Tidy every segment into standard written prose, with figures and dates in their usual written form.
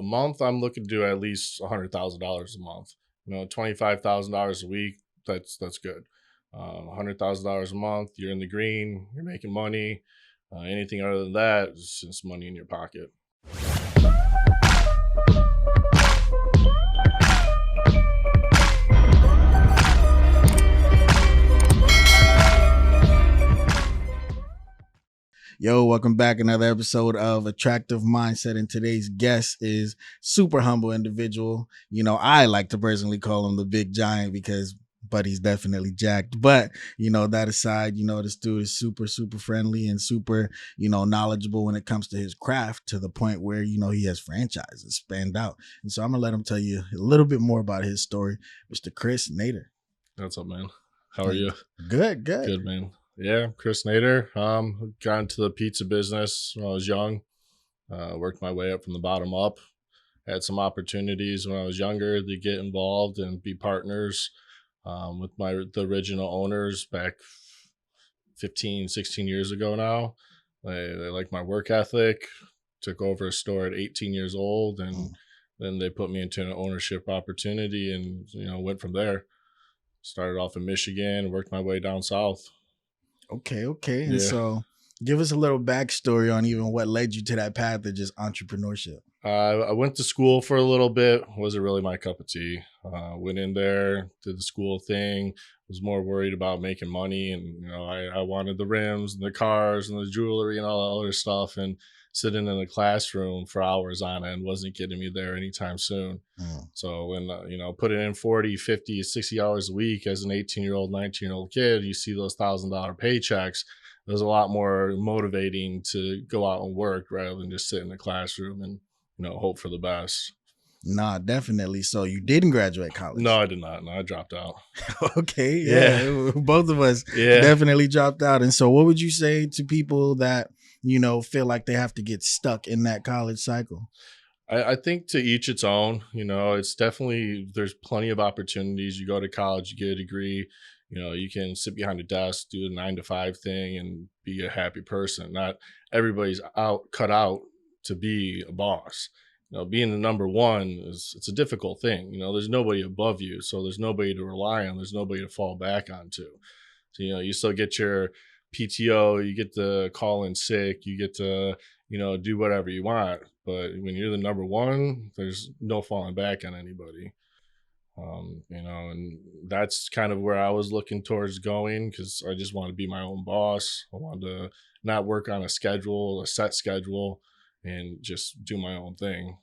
month, I'm looking to do at least $100,000 a month. $25,000 a week. That's good. $100,000 a month, you're in the green. You're making money. Anything other than that is just money in your pocket. Yo, welcome back. Another episode of Attractive Mindset. And today's guest is super humble individual. I like to personally call him the big giant but he's definitely jacked. But, that aside, this dude is super, super friendly and super, knowledgeable when it comes to his craft, to the point where, he has franchises spanned out. And so I'm going to let him tell you a little bit more about his story. Mr. Chris Nader. What's up, man? How are you? Good. Good, man. Yeah, Chris Nader. Got into the pizza business when I was young. Worked my way up from the bottom up. Had some opportunities when I was younger to get involved and be partners with the original owners back 15, 16 years ago now. They liked my work ethic. Took over a store at 18 years old, and then they put me into an ownership opportunity, and went from there. Started off in Michigan, worked my way down south. Okay. And so give us a little backstory on even what led you to that path of just entrepreneurship. I went to school for a little bit. Wasn't really my cup of tea. Went in there, did the school thing. Was more worried about making money, and I wanted the rims and the cars and the jewelry and all that other stuff. And sitting in the classroom for hours on end wasn't getting me there anytime soon. So when, putting in 40, 50, 60 hours a week as an 18-year-old, 19-year-old kid, you see those $1,000 paychecks. There's a lot more motivating to go out and work rather than just sit in the classroom and, hope for the best. Nah, definitely. So you didn't graduate college? No, I did not. No, I dropped out. Okay. Yeah. Both of us definitely dropped out. And so what would you say to people that, feel like they have to get stuck in that college cycle? I think to each its own. It's definitely, there's plenty of opportunities. You go to college, you get a degree, you can sit behind a desk, do the 9 to 5 thing and be a happy person. Not everybody's cut out to be a boss. Being the number one it's a difficult thing. There's nobody above you, so there's nobody to rely on. There's nobody to fall back onto. So, you still get your PTO, you get to call in sick, you get to, do whatever you want. But when you're the number one, there's no falling back on anybody. And that's kind of where I was looking towards going, because I just want to be my own boss. I wanted to not work on a set schedule, and just do my own thing.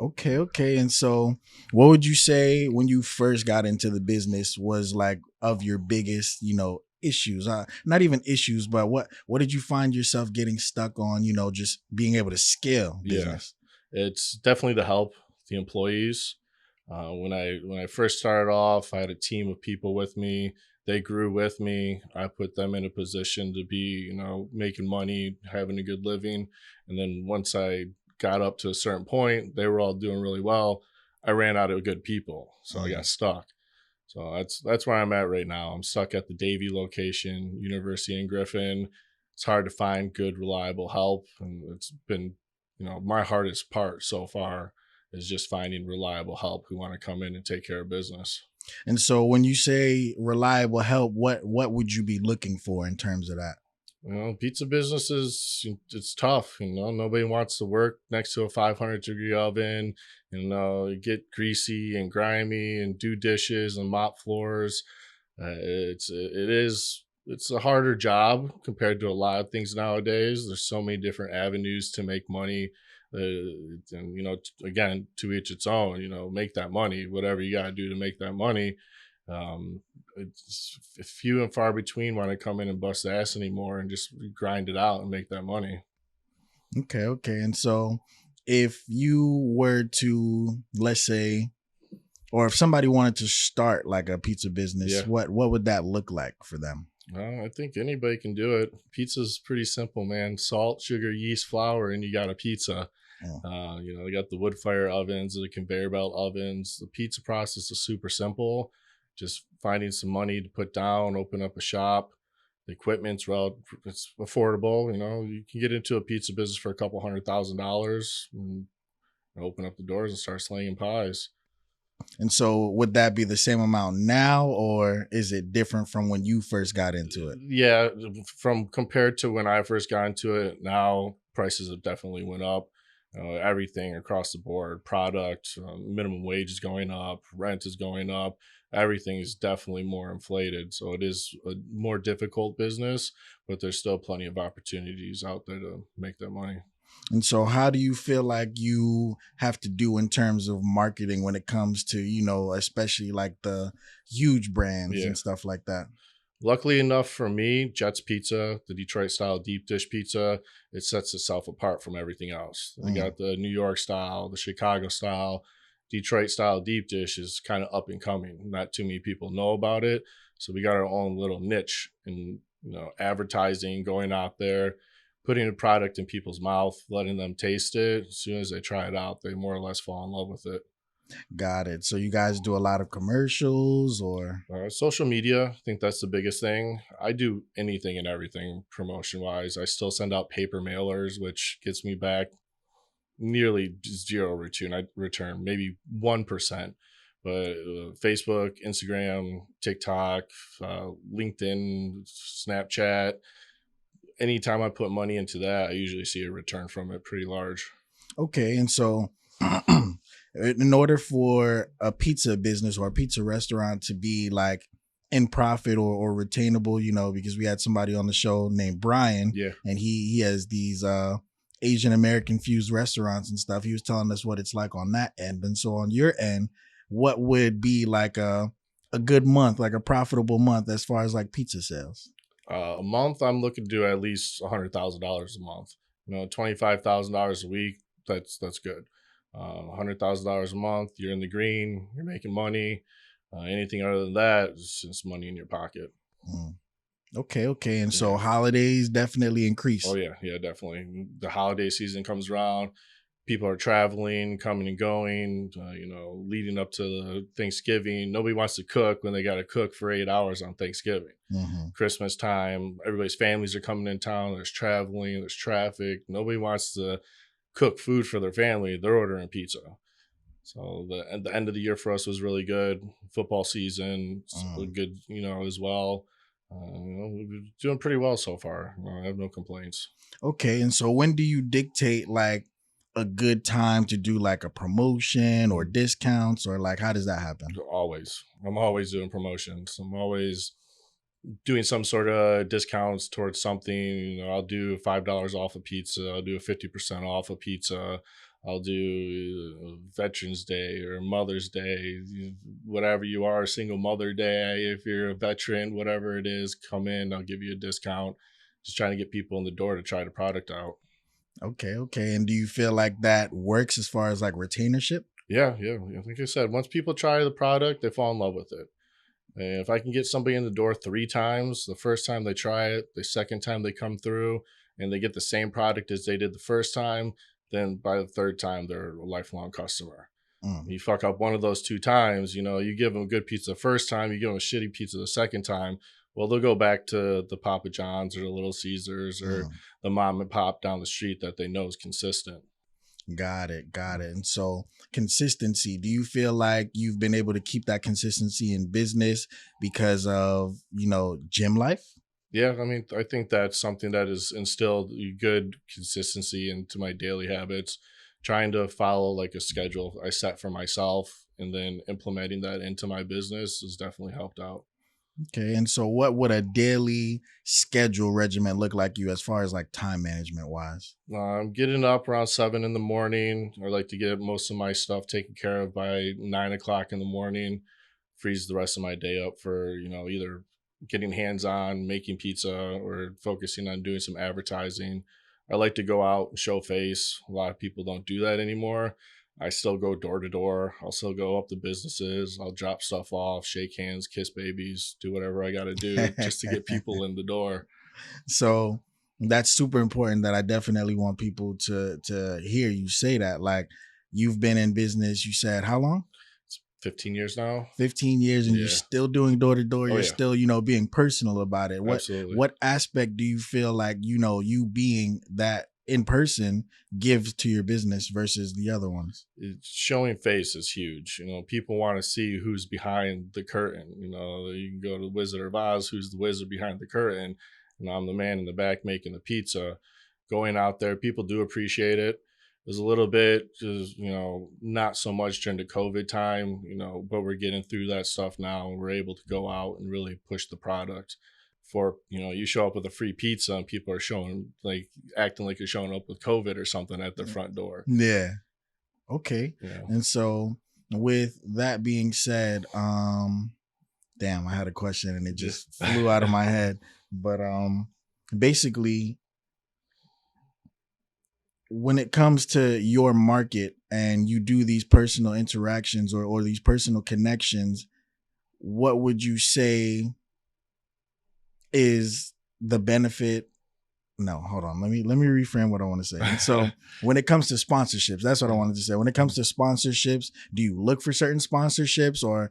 Okay. And so what would you say when you first got into the business was like of your biggest, issues? Not even issues, but what did you find yourself getting stuck on, just being able to scale business? Yeah, it's definitely the help, the employees. When I first started off, I had a team of people with me. They grew with me. I put them in a position to be, making money, having a good living. And then once I got up to a certain point, they were all doing really well. I ran out of good people, so I got stuck. So that's where I'm at right now. I'm stuck at the Davie location, University in Griffin. It's hard to find good, reliable help, and it's been, my hardest part so far is just finding reliable help who want to come in and take care of business. And so when you say reliable help, what would you be looking for in terms of that? Pizza business it's tough. Nobody wants to work next to a 500-degree oven. You get greasy and grimy and do dishes and mop floors. It's a harder job compared to a lot of things nowadays. There's so many different avenues to make money. And again, to each its own. Make that money, whatever you got to do to make that money. It's few and far between when I come in and bust ass anymore and just grind it out and make that money. Okay. And so if you were to, let's say, or if somebody wanted to start like a pizza business, what would that look like for them? I think anybody can do it. Pizza's pretty simple, man. Salt, sugar, yeast, flour, and you got a pizza. They got the wood fire ovens, the conveyor belt ovens. The pizza process is super simple. Just finding some money to put down, open up a shop. The equipment's it's affordable. You can get into a pizza business for a couple $100,000. open up the doors and start slinging pies. And so would that be the same amount now, or is it different from when you first got into it? Yeah, from compared to when I first got into it, now prices have definitely went up. Everything across the board, product, minimum wage is going up, rent is going up. Everything is definitely more inflated. So it is a more difficult business, but there's still plenty of opportunities out there to make that money. And so how do you feel like you have to do in terms of marketing when it comes to, especially like the huge brands Yeah. and stuff like that? Luckily enough for me, Jet's Pizza, the Detroit style deep dish pizza, it sets itself apart from everything else. They Mm, got the New York style, the Chicago style, Detroit style deep dish is kind of up and coming. Not too many people know about it. So we got our own little niche in, advertising, going out there, putting the product in people's mouth, letting them taste it. As soon as they try it out, they more or less fall in love with it. got it. So you guys do a lot of commercials or? Social media, I think that's the biggest thing. I do anything and everything promotion wise. I still send out paper mailers, which gets me back nearly zero return, maybe 1%. But Facebook, Instagram, TikTok, LinkedIn, Snapchat, anytime I put money into that, I usually see a return from it pretty large. Okay, and so in order for a pizza business or a pizza restaurant to be like in profit or retainable, because we had somebody on the show named Brian, Yeah. and he has these Asian American fused restaurants and stuff. He was telling us what it's like on that end, and so on your end, what would be like a good month, like a profitable month as far as like pizza sales? A month, I'm looking to do at least $100,000 a month. $25,000 a week. That's good. $100,000 a month. You're in the green. You're making money. Anything other than that is just money in your pocket. Mm. Okay, and so Yeah. holidays definitely Oh increase. yeah, definitely. The holiday season comes around. People are traveling, coming and going. Leading up to Thanksgiving. Nobody wants to cook when they got to cook for 8 hours on Thanksgiving. Hmm. Christmas time, everybody's families are coming in town. There's traveling, there's traffic. Nobody wants to cook food for their family. They're ordering pizza. So at the end of the year for us was really good. Football season, Mm. good, as well. We're doing pretty well so far. I have no complaints. Okay, and so when do you dictate like a good time to do like a promotion or Mm. discounts, or like how does that happen? Always, I'm always doing promotions. I'm always doing some sort of discounts towards something. I'll do $5 off a pizza. I'll do a 50% off a pizza. I'll do Veterans Day or Mother's Day, whatever you are, single mother day. If you're a veteran, whatever it is, come in. I'll give you a discount. Just trying to get people in the door to try the product out. Okay, and do you feel like that works as far as like retainership? Yeah, yeah. Like I said, once people try the product, they fall in love with it. And if I can get somebody in the door 3 times, the first time they try it, the second time they come through, and they get the same product as they did the first time, then by the third time they're a lifelong customer. Mm, You fuck up one of those 2 times, you give them a good pizza the first time, you give them a shitty pizza the second time. Well, they'll go back to the Papa John's or the Little Caesars or mm. the mom and pop down the street that they know is consistent. Got it. And so consistency, do you feel like you've been able to keep that consistency in business because of, gym life? Yeah, I mean, I think that's something that has instilled good consistency into my daily habits. Trying to follow like a schedule I set for myself and then implementing that into my business has definitely helped out. Okay, and so what would a daily schedule regimen look like you as far as like time management wise? I'm getting up around 7 in the morning. I like to get most of my stuff taken care of by 9 o'clock in the morning. Freeze the rest of my day up for either getting hands on making pizza or focusing on doing some advertising. I like to go out and show face. A lot of people don't do that anymore. I still go door to door. I'll still go up to businesses. I'll drop stuff off, shake hands, kiss babies, do whatever I got to do just to get people in the door. So that's super important that I definitely want people to hear you say that. Like you've been in business, you said how long? It's 15 years now. 15 years and you're Yeah. still doing door to door. Oh You're yeah. still, being personal about it. What Absolutely. what aspect do you feel like, you being that in person give to your business versus the other ones? Showing face is huge. People want to see who's behind the curtain. You can go to the Wizard of Oz, who's the wizard behind the curtain, and I'm the man in the back making the pizza. Going out there, people do appreciate it. There's a little bit, just not so much during the COVID time, but we're getting through that stuff now, and we're able to go out and really push the product. For you show up with a free pizza, and people are showing like acting like you're showing up with COVID or something at the front door. Yeah. Okay. Yeah. And so with that being said, damn, I had a question and it just flew out of my head. But basically, when it comes to your market and you do these personal interactions or these personal connections, what would you say is the benefit? No, hold on. Let me reframe what I want to say. And so when it comes to sponsorships, that's what I wanted to say. When it comes to sponsorships, do you look for certain sponsorships, or,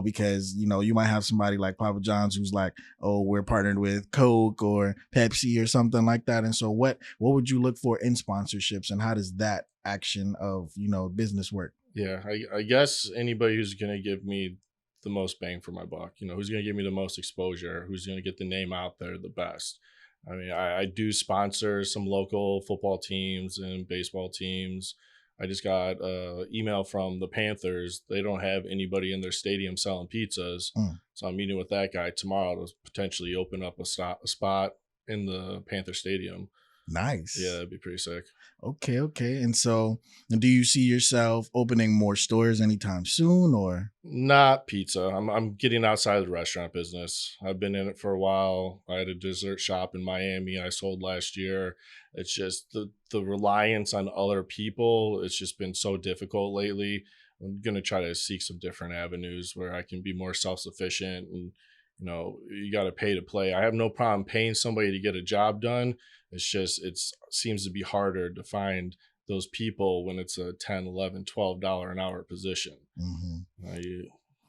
because, you might have somebody like Papa John's who's like, oh, we're partnered with Coke or Pepsi or something like that. And so what would you look for in sponsorships, and how does that action of, business work? Yeah, I guess anybody who's going to give me the most bang for my buck, who's going to give me the most exposure, who's going to get the name out there the best. I mean, I do sponsor some local football teams and baseball teams. I just got an email from the Panthers. They don't have anybody in their stadium selling pizzas. So I'm meeting with that guy tomorrow to potentially open up a spot in the Panther Stadium. Nice. Yeah, that'd be pretty sick. Okay. And so do you see yourself opening more stores anytime soon, or? Not pizza. I'm getting outside of the restaurant business. I've been in it for a while. I had a dessert shop in Miami I sold last year. It's just the reliance on other people. It's just been so difficult lately. I'm going to try to seek some different avenues where I can be more self-sufficient, and you got to pay to play. I have no problem paying somebody to get a job done. It's just it seems to be harder to find those people when it's a $10, $11, $12 an hour position.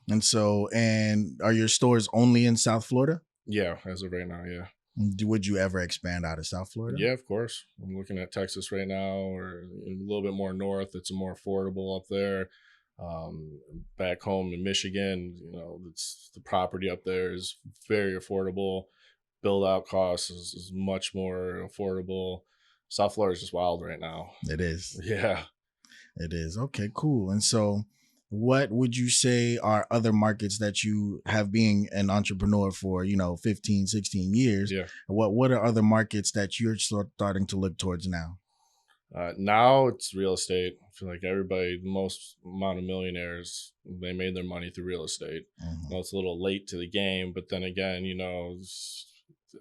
And so, and are your stores only in South Florida? Yeah, as of right now, yeah. Would you ever expand out of South Florida? Yeah, of course. I'm looking at Texas right now, or a little bit more north. It's more affordable up there. Back home in Michigan, it's the property up there is very affordable. Build out costs is much more affordable. South Florida is just wild right now. It is. Yeah. It is. Okay, cool. And so what would you say are other markets that you have, being an entrepreneur for, 15, 16 years? Yeah. What are other markets that you're starting to look towards now? Now it's real estate. I feel like everybody, the most amount of millionaires, they made their money through real estate. Well, it's a little late to the game, but then again,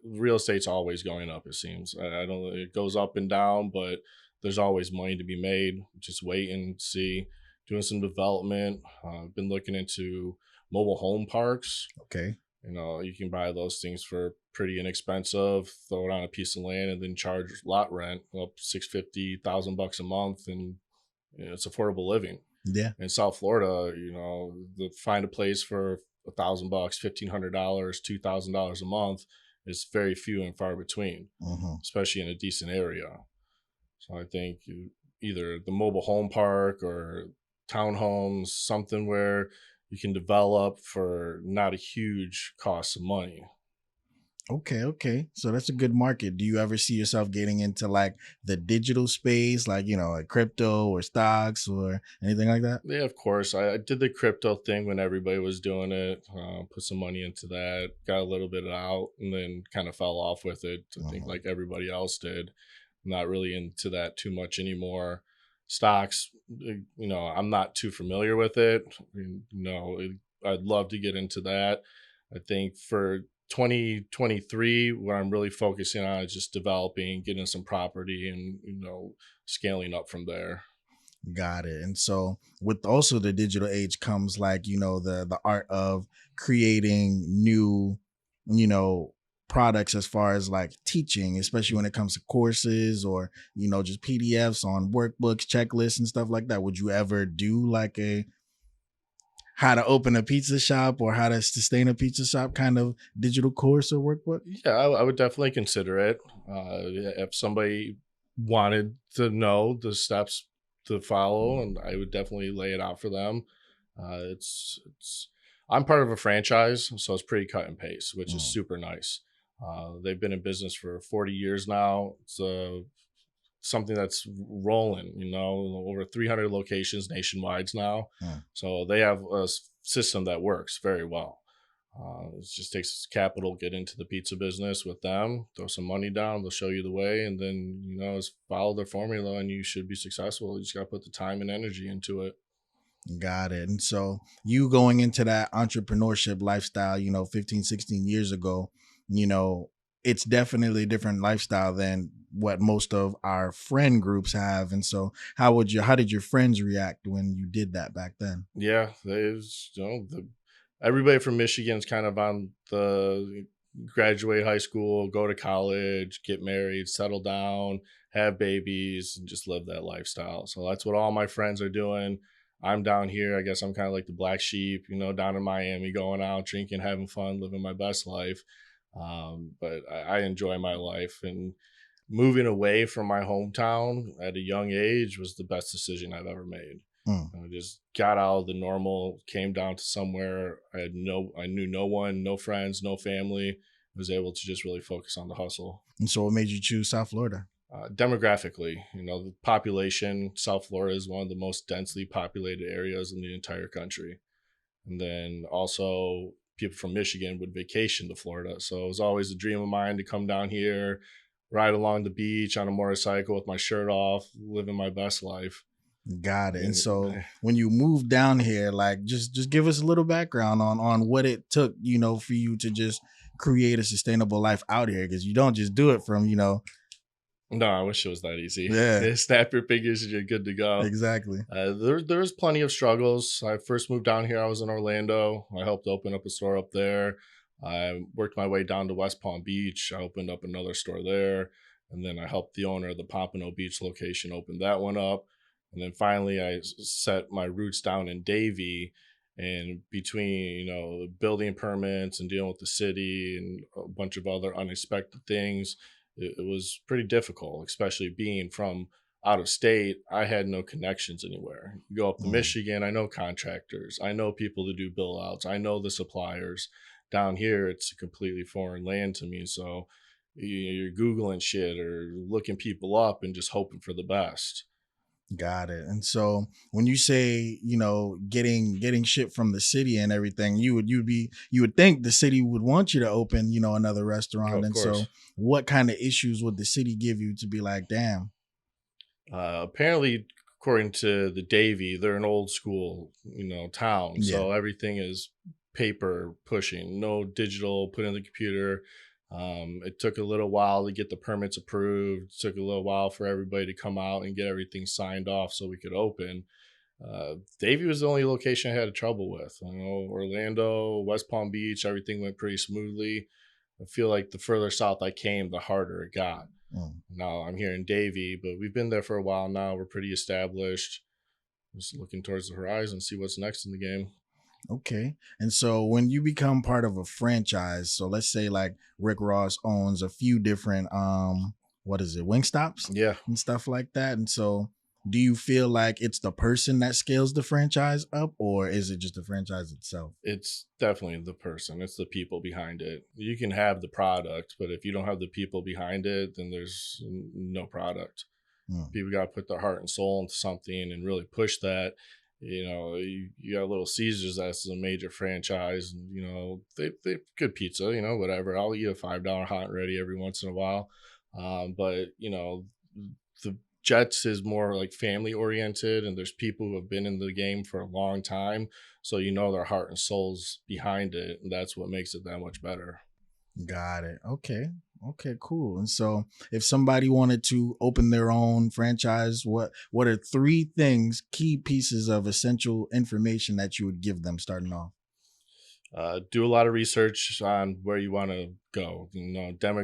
real estate's always going up, it seems. I don't know, it goes up and down, but there's always money to be made. Just wait and see. Doing some development. I've been looking into mobile home parks. Okay. You can buy those things for pretty inexpensive, throw it on a piece of land, and then charge lot rent up $650,000 a month, and it's affordable living. Yeah. In South Florida, find a place for $1,000, $1,500, $2,000 a month is very few and far between, especially in a decent area. So I think either the mobile home park or townhomes, something where you can develop for not a huge cost of money. Okay. So that's a good market. Do you ever see yourself getting into like the digital space, like, like crypto or stocks or anything like that? Yeah, of course. I did the crypto thing when everybody was doing it, put some money into that, got a little bit out, and then kind of fell off with it. I think like everybody else did. I'm not really into that too much anymore. Stocks, I'm not too familiar with it. I'd love to get into that. I think for 2023, what I'm really focusing on is just developing, getting some property, and scaling up from there. Got it. And so with also the digital age comes like, the art of creating new, products as far as like teaching, especially when it comes to courses or, just PDFs on workbooks, checklists and stuff like that. Would you ever do like a how to open a pizza shop or how to sustain a pizza shop kind of digital course or workbook? Yeah, I would definitely consider it. If somebody wanted to know the steps to follow, and I would definitely lay it out for them. It's I'm part of a franchise, so it's pretty cut and paste, which is Mm, super nice. They've been in business for 40 years now. It's something that's rolling, over 300 locations nationwide now. mm. So they have a system that works very well. It just takes capital, get into the pizza business with them, throw some money down, they'll show you the way, and then, just follow their formula and you should be successful. You just got to put the time and energy into it. Got it. And so you going into that entrepreneurship lifestyle, 15, 16 years ago, you know, it's definitely a different lifestyle than what most of our friend groups have. And so how did your friends react when you did that back then? Yeah, everybody from Michigan's kind of on the graduate high school, go to college, get married, settle down, have babies, and just live that lifestyle. So that's what all my friends are doing. I'm down here. I guess I'm kind of like the black sheep, down in Miami, going out, drinking, having fun, living my best life. But I enjoy my life, and moving away from my hometown at a young age was the best decision I've ever made. Mm. I just got out of the normal, came down to somewhere I knew no one, no friends, no family. Was able to just really focus on the hustle. And so what made you choose South Florida? Demographically, the population, South Florida is one of the most densely populated areas in the entire country. And then also people from Michigan would vacation to Florida. So it was always a dream of mine to come down here, ride along the beach on a motorcycle with my shirt off, living my best life. Got it. And And so when you moved down here, like just give us a little background on what it took, for you to just create a sustainable life out here, because you don't just do it from, no, I wish it was that easy. yeah, Snap your fingers and you're good to go. exactly. There was plenty of struggles. I first moved down here. I was in Orlando. I helped open up a store up there. I worked my way down to West Palm Beach. I opened up another store there, and then I helped the owner of the Pompano Beach location open that one up. And then finally, I set my roots down in Davie. And between building permits and dealing with the city and a bunch of other unexpected things, it was pretty difficult, especially being from out of state. I had no connections anywhere. You go up to Mm. Michigan, I know contractors, I know people to do bill outs, I know the suppliers. Down here, it's a completely foreign land to me. So you're Googling shit or looking people up and just hoping for the best. Got it. And so when you say, getting shit from the city and everything, you would think the city would want you to open, another Oh, restaurant. of And so course. what kind of issues would the city give you to be like, damn? Apparently, according to the Davy, they're an old school, town. Yeah. So everything is paper pushing, no digital, put in the computer. It took a little while to get the permits approved. It took a little while for everybody to come out and get everything signed off so we could open. Davie was the only location I had trouble with. Orlando, West Palm Beach, everything went pretty smoothly. I feel like the further south I came, the harder it got. Mm. Now I'm here in Davie, but we've been there for a while now. We're pretty established. Just looking towards the horizon, see what's next in the game. Okay. And so when you become part of a franchise, so let's say like Rick Ross owns a few different what is it, wing stops Yeah, and stuff like that. And so do you feel like it's the person that scales the franchise up, or is it just the franchise itself? it's definitely the person. It's the people behind it. You can have the product, but if you don't have the people behind it, then there's no product. Mm. People got to put their heart and soul into something and really push that. You got Little Caesars, that's a major franchise, and they good pizza, whatever. I'll eat a $5 hot and ready every once in a while. But the Jets is more like family oriented, and there's people who have been in the game for a long time, so their heart and souls behind it, and that's what makes it that much better. Got it. Okay. Okay, cool. And so if somebody wanted to open their own franchise, what are three things, key pieces of essential information that you would give them starting off? Do a lot of research on where you want to go,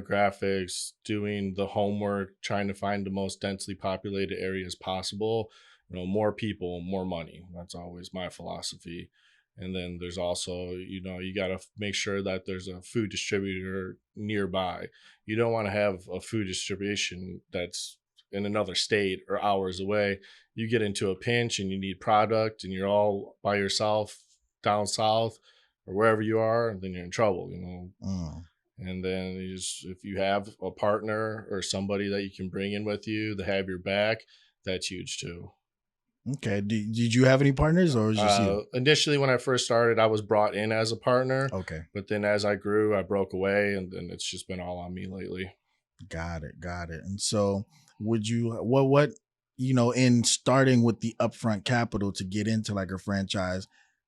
demographics, doing the homework, trying to find the most densely populated areas possible. More people, more money. That's always my philosophy. And then there's also, you got to make sure that there's a food distributor nearby. You don't want to have a food distribution that's in another state or hours away. You get into a pinch and you need product and you're all by yourself down south or wherever you are, then you're in trouble, you know. Mm. And then you just, if you have a partner or somebody that you can bring in with you to have your back, that's huge too. Okay. Did you have any partners or was it just you? Initially, when I first started, I was brought in as a partner, Okay. but then as I grew, I broke away, and then it's just been all on me lately. Got it. Got it. And so would you what in starting with the upfront capital to get into like a franchise,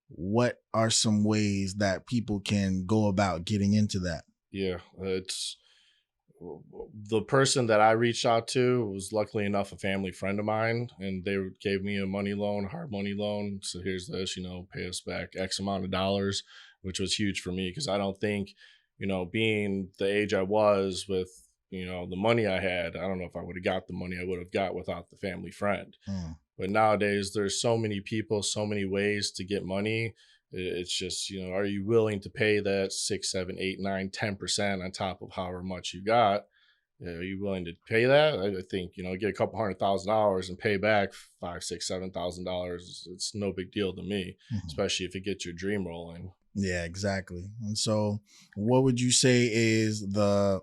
what are some ways that people can go about getting into that? Yeah, it's the person that I reached out to was luckily enough a family friend of mine, and they gave me a money loan, hard money loan. So here's this, you know, pay us back X amount of dollars, which was huge for me because I don't think, you know, being the age I was with, you know, the money I had, I don't know if I would have got the money I would have got without the family friend. Mm. But nowadays, there's so many people, so many ways to get money. It's just, you know, are you willing to pay that 6, 7, 8, 9, 10% on top of however much you got? Are you willing to pay that? I think, you know, get a couple $100,000 and pay back 5, 6, 7 thousand dollars. It's no big deal to me, Mhm. especially if it gets your dream rolling. Yeah, exactly. And so what would you say is the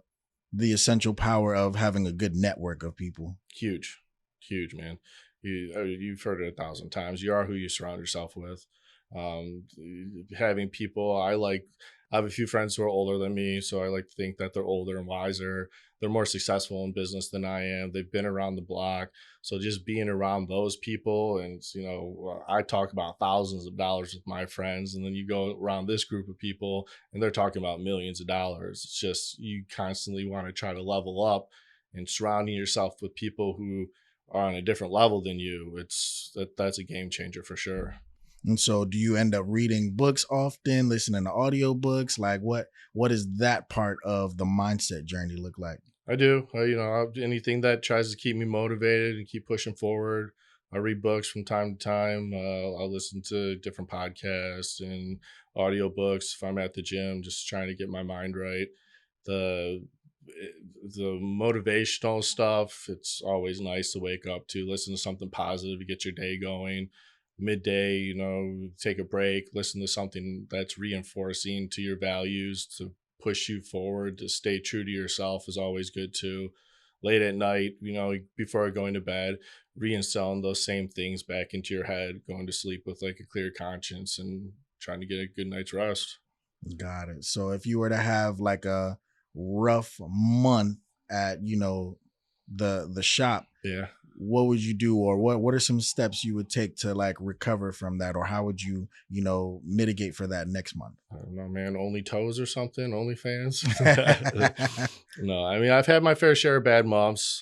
essential power of having a good network of people? Huge, huge, man. You've heard it 1,000 times. You are who you surround yourself with. Um, Having people, I have a few friends who are older than me, so I like to think that they're older and wiser. They're more successful in business than I am. They've been around the block, so just being around those people, and you know, I talk about thousands of dollars with my friends, and then you go around this group of people, and they're talking about millions of dollars. It's just you constantly want to try to level up and surrounding yourself with people who are on a different level than you, that's a game changer for sure. And so do you end up reading books often, listening to audiobooks? Like what is that part of the mindset journey look like? I do. You know, anything that tries to keep me motivated and keep pushing forward. I read books from time to time. I'll listen to different podcasts and audiobooks if I'm at the gym, just trying to get my mind right. The the motivational stuff, it's always nice to wake up to, listen to something positive to get your day going. Midday, you know, take a break, listen to something that's reinforcing to your values to push you forward, to stay true to yourself is always good too. Late at night, you know, before going to bed, reinstalling those same things back into your head, going to sleep with like a clear conscience and trying to get a good night's rest. Got it. So if you were to have like a rough month at, the shop, Yeah. what would you do or what are some steps you would take to like recover from that or how would you, mitigate for that next month? I don't know, man. Only toes or something? Only fans? No, I mean, I've had my fair share of bad months.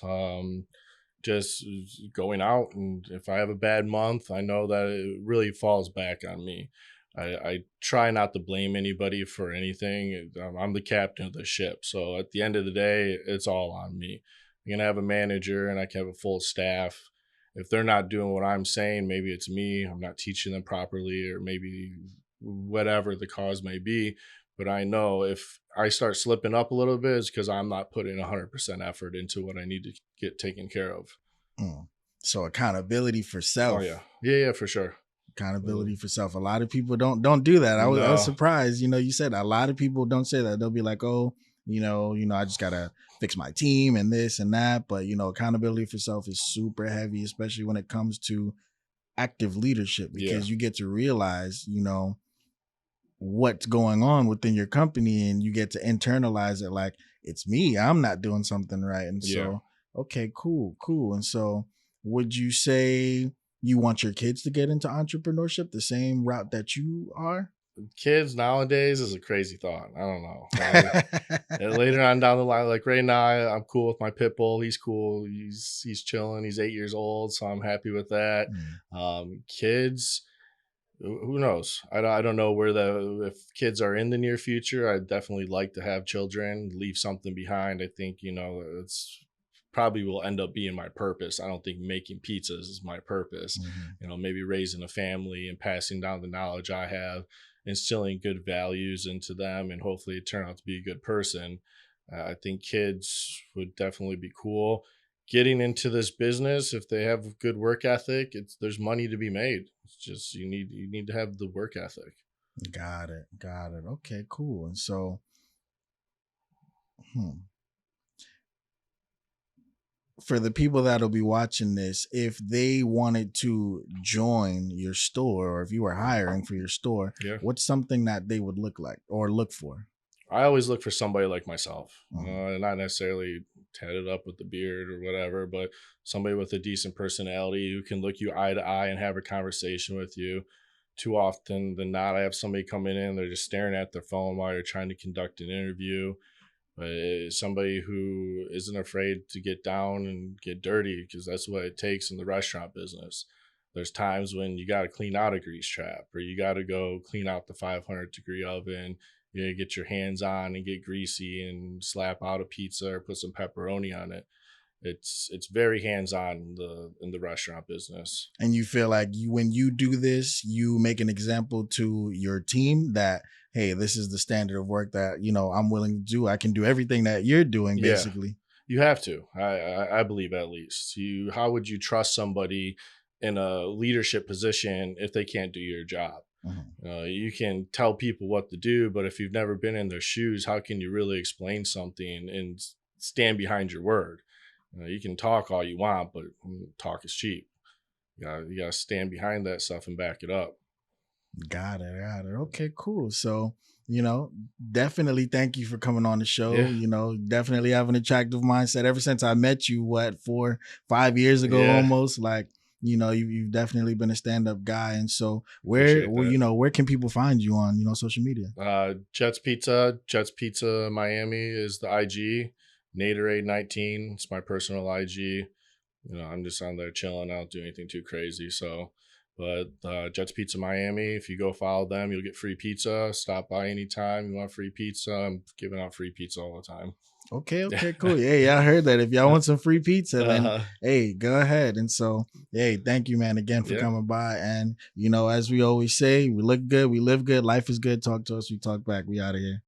Just going out, and if I have a bad month, I know that it really falls back on me. I try not to blame anybody for anything. I'm the captain of the ship. So at the end of the day, it's all on me. I'm going to have a manager and I can have a full staff. If they're not doing what I'm saying, maybe it's me. I'm not teaching them properly, or maybe whatever the cause may be. But I know if I start slipping up a little bit, it's because I'm not putting 100% effort into what I need to get taken care of. Mm. So accountability for Oh yeah, self. yeah, for sure. Accountability Mm, for self. A lot of people don't do that. I was No, surprised. You said a lot of people don't say that. They'll be like, oh, I just gotta fix my team and this and that. But accountability for self is super heavy, especially when it comes to active leadership, yeah, because you get to realize, what's going on within your company and you get to internalize it like it's me, I'm not doing something right. And yeah. so okay, cool. And so would you say you want your kids to get into entrepreneurship the same route that you are? Kids nowadays is a crazy thought. I don't know. Later on down the line, like right now, I'm cool with my pit bull. He's cool. He's chilling. He's 8 years old, so I'm happy with that. Mm. Kids, who knows? I don't know where the if kids are in the near future. I'd definitely like to have children, leave something behind. I think, you know, it's probably will end up being my purpose. I don't think making pizzas is my purpose. Mhm. You know, maybe raising a family and passing down the knowledge I have, instilling good values into them, and hopefully turn out to be a good person. I think kids would definitely be cool. getting into this business, if they have a good work ethic, it's there's money to be made. It's just you need to have the work ethic. Got it. Got it. Okay, cool. And so, hmm, for the people that'll be watching this, if they wanted to join your store or if you were hiring for your store, Yeah. what's something that they would look like or look for? I always look for somebody like myself, Mhm. not necessarily tatted up with the beard or whatever, but somebody with a decent personality who can look you eye to eye and have a conversation with you. Too often than not, I have somebody coming in, they're just staring at their phone while you're trying to conduct an interview. But somebody who isn't afraid to get down and get dirty, because that's what it takes in the restaurant business. There's times when you got to clean out a grease trap, or you got to go clean out the 500-degree oven. You know, get your hands on and get greasy and slap out a pizza or put some pepperoni on it. It's very hands on in the restaurant business. And you feel like when you do this, you make an example to your team that, hey, this is the standard of work that, I'm willing to do. I can do everything that you're doing, Yeah, basically. you have to. I believe at least. How would you trust somebody in a leadership position if they can't do your job? Mhm. You can tell people what to do, but if you've never been in their shoes, how can you really explain something and stand behind your word? You can talk all you want, but talk is cheap. You gotta stand behind that stuff and back it up. Got it. Got it. Okay, cool. So, you know, definitely thank you for coming on the show. Yeah, Definitely have an attractive mindset. Ever since I met you, what, 4, 5 years ago yeah, almost, like, you've definitely been a stand-up guy. And so appreciate that. where can people find you on, social media? Jets Pizza Miami is the IG. Nader 819. It's my personal IG. I'm just on there chilling. I don't do anything too crazy. So, but Jets Pizza Miami, if you go follow them, you'll get free pizza. Stop by anytime you want free pizza. I'm giving out free pizza all the time. Okay, Yeah. okay, cool. Yeah, yeah, I heard that. If y'all want some free pizza, then Uh-huh. hey, go ahead. And so, hey, thank you, man, again for Yeah. coming by. And as we always say, we look good, we live good, life is good. Talk to us, we talk back. We out of here.